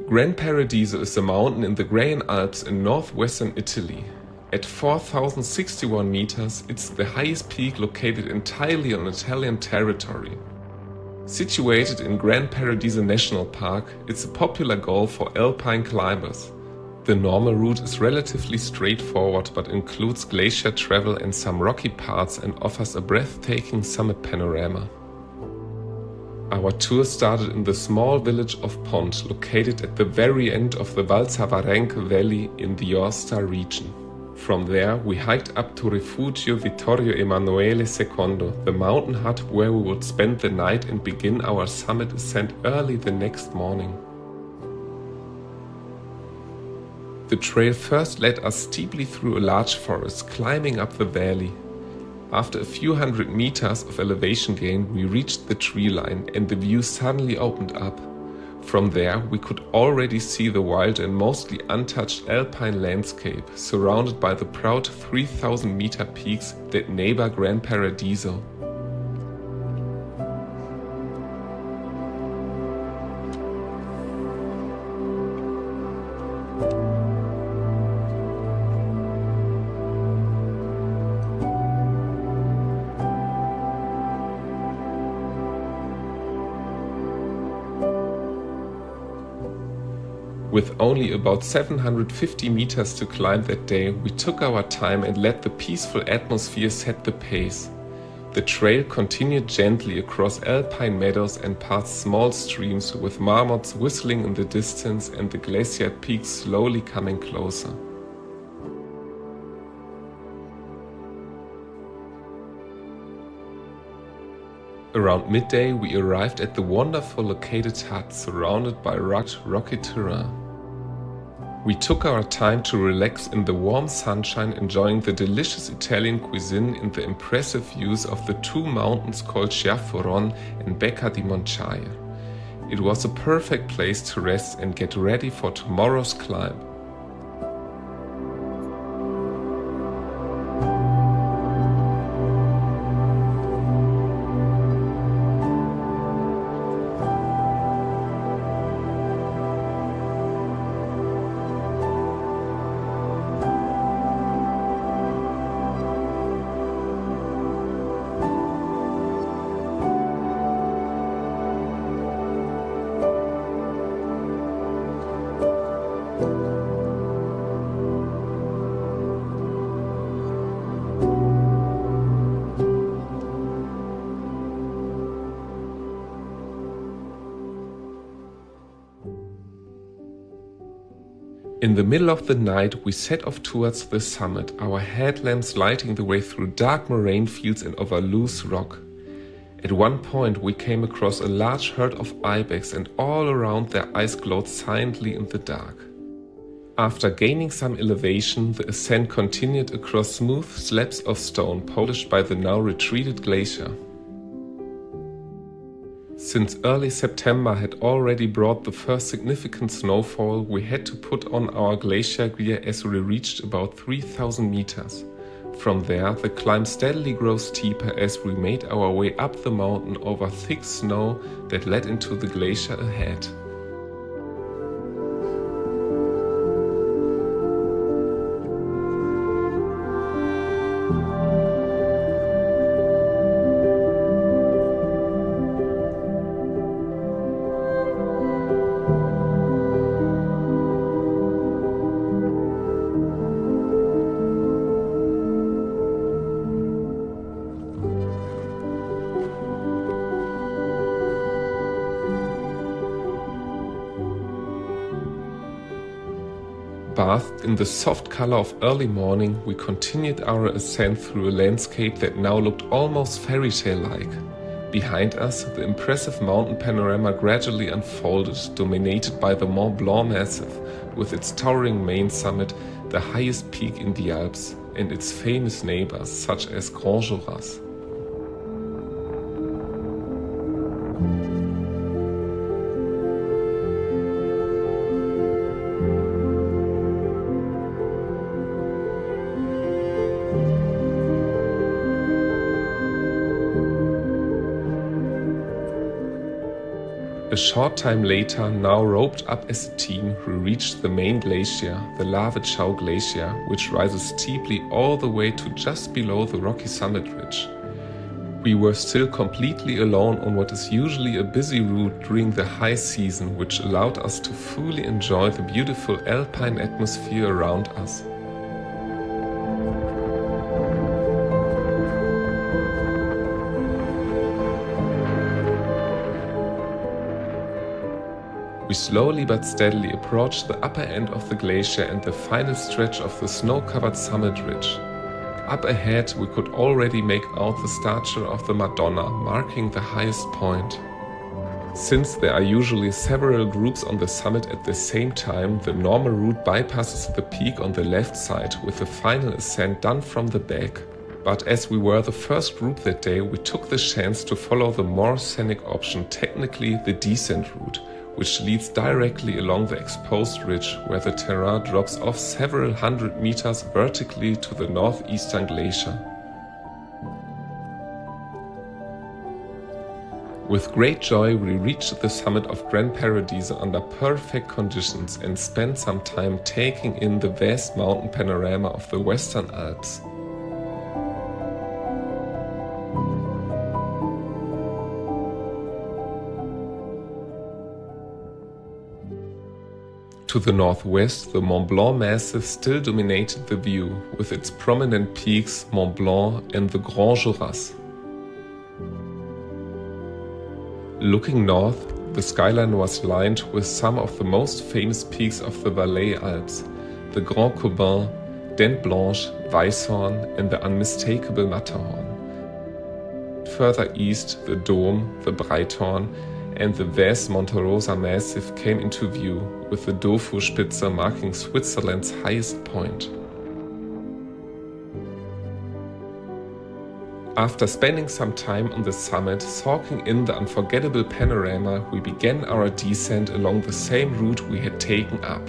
Gran Paradiso is a mountain in the Graian Alps in northwestern Italy. At 4,061 meters, it's the highest peak located entirely on Italian territory. Situated in Gran Paradiso National Park, it's a popular goal for alpine climbers. The normal route is relatively straightforward but includes glacier travel and some rocky parts and offers a breathtaking summit panorama. Our tour started in the small village of Pont, located at the very end of the Valsavarenque Valley in the Aosta region. From there, we hiked up to Rifugio Vittorio Emanuele II, the mountain hut where we would spend the night and begin our summit ascent early the next morning. The trail first led us steeply through a large forest, climbing up the valley. After a few hundred meters of elevation gain, we reached the tree line and the view suddenly opened up. From there, we could already see the wild and mostly untouched alpine landscape, surrounded by the proud 3,000-meter peaks that neighbor Gran Paradiso. With only about 750 meters to climb that day, we took our time and let the peaceful atmosphere set the pace. The trail continued gently across alpine meadows and past small streams, with marmots whistling in the distance and the glaciated peaks slowly coming closer. Around midday, we arrived at the wonderful located hut surrounded by rugged, rocky terrain. We took our time to relax in the warm sunshine, enjoying the delicious Italian cuisine and the impressive views of the two mountains called Ciarforon and Becca di Moncaia. It was a perfect place to rest and get ready for tomorrow's climb. In the middle of the night, we set off towards the summit, our headlamps lighting the way through dark moraine fields and over loose rock. At one point, we came across a large herd of ibex, and all around their eyes glowed silently in the dark. After gaining some elevation, the ascent continued across smooth slabs of stone polished by the now retreated glacier. Since early September had already brought the first significant snowfall, we had to put on our glacier gear as we reached about 3,000 meters. From there, the climb steadily grows steeper as we made our way up the mountain over thick snow that led into the glacier ahead. Bathed in the soft color of early morning, we continued our ascent through a landscape that now looked almost fairy tale-like. Behind us, the impressive mountain panorama gradually unfolded, dominated by the Mont Blanc massif, with its towering main summit, the highest peak in the Alps, and its famous neighbors such as Jorasses. A short time later, now roped up as a team, we reached the main glacier, the Lavetschau Glacier, which rises steeply all the way to just below the rocky summit ridge. We were still completely alone on what is usually a busy route during the high season, which allowed us to fully enjoy the beautiful alpine atmosphere around us. We slowly but steadily approached the upper end of the glacier and the final stretch of the snow-covered summit ridge. Up ahead we could already make out the statue of the Madonna, marking the highest point. Since there are usually several groups on the summit at the same time, the normal route bypasses the peak on the left side, with the final ascent done from the back. But as we were the first group that day, we took the chance to follow the more scenic option, technically the descent route, which leads directly along the exposed ridge where the terrain drops off several hundred meters vertically to the northeastern glacier. With great joy we reached the summit of Gran Paradiso under perfect conditions and spent some time taking in the vast mountain panorama of the Western Alps. To the northwest, the Mont Blanc massif still dominated the view, with its prominent peaks Mont Blanc and the Grand Jorasses. Looking north, the skyline was lined with some of the most famous peaks of the Valais Alps, the Grand Combin, Dent Blanche, Weisshorn and the unmistakable Matterhorn. Further east, the Dome, the Breithorn and the vast Monte Rosa massif came into view, with the Dufourspitze marking Switzerland's highest point. After spending some time on the summit, soaking in the unforgettable panorama, we began our descent along the same route we had taken up.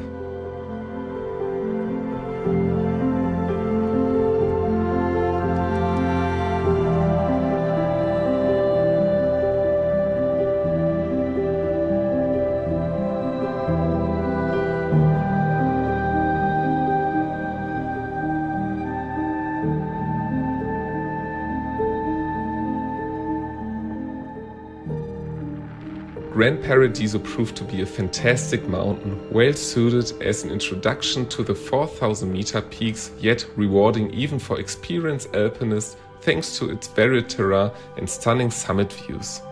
Gran Paradiso proved to be a fantastic mountain, well suited as an introduction to the 4,000 meter peaks, yet rewarding even for experienced alpinists thanks to its varied terrain and stunning summit views.